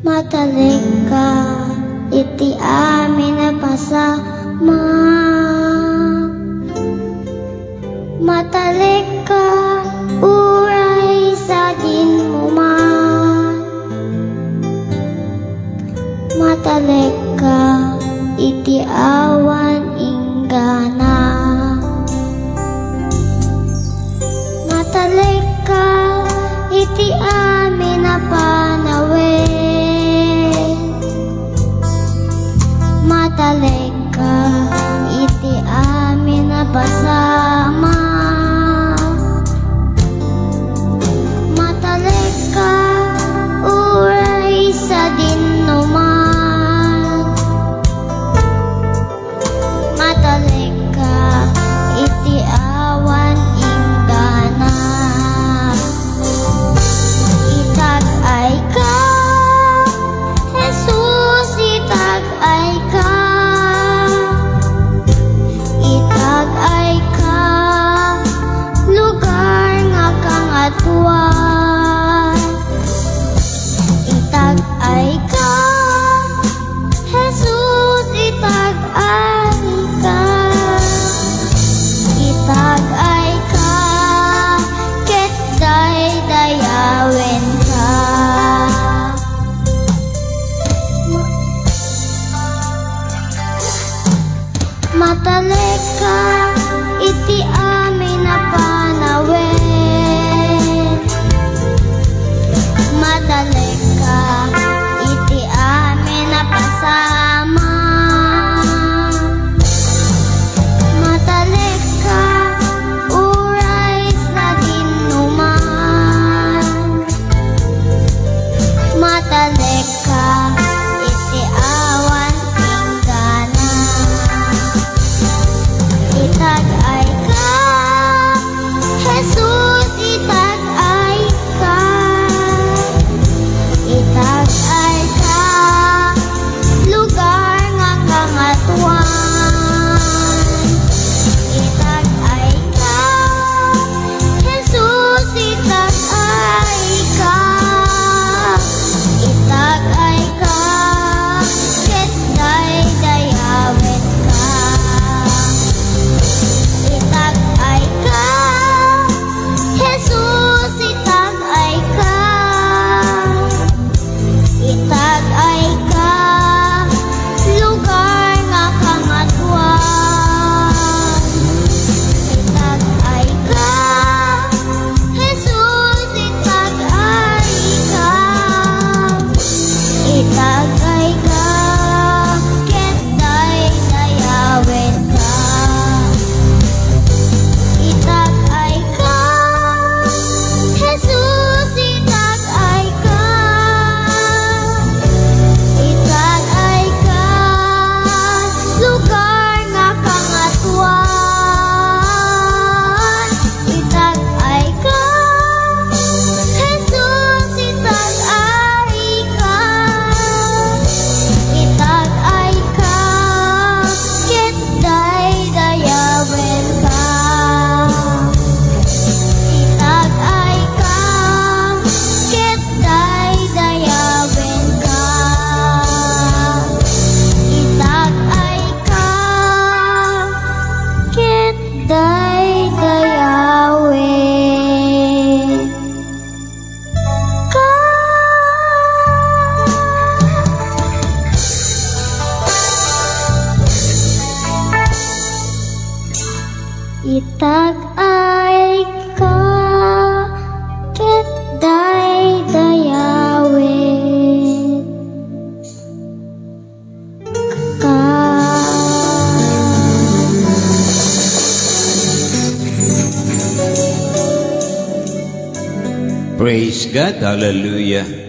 Matalik ka, iti amin na pasama. Matalik ka, uray sa din mo man. Matalik ka, iti awan inggana. Matalik ka, iti amin na panawin. Matalik ka, iti amin na pasama. Matalik ka, uray sa dinuman. Matalik ka, iti awan inggana. Itag-ay ka, Jesus, itag-ay ka. Itag-ay ka, lugar nga kangatuan. Itag-ay ka, Jesus, itag-ay ka. Itag-ay ka, ket daydayawen ka. Matalik ka, iti amin na panawin. Matalik ka, iti amin na pasama. Matalik ka, uray sa dinuman. Matalik ka, iti awan inggana. Itag-ay ka, Jesus, itag-ay ka. Itag-ay ka, lugar nga kangatuan. Itag-ay ka, Jesus, itag-ay ka. Itag-ay ka, ket daydayawen ka. Itag-ay ka, Jesus, itag-ay ka. Itag-ay ka, lugar nga kangatuan. Itag-ay ka, Jesus, itag-ay ka. Itag-ay ka, ket daydayawen ka. Itag-ay ka, Jesus, itag-ay ka. Itag-ay ka, lugar nga kangatuan. Itag-ay ka, Jesus, itag-ay ka. Itag-ay ka, ket daydayawen ka. Itag-ay ka, ket daydayawen ka. Itag-ay ka, ket daydayawen ka. Itag-ay ka, ket daydayawen ka. Praise God. Hallelujah.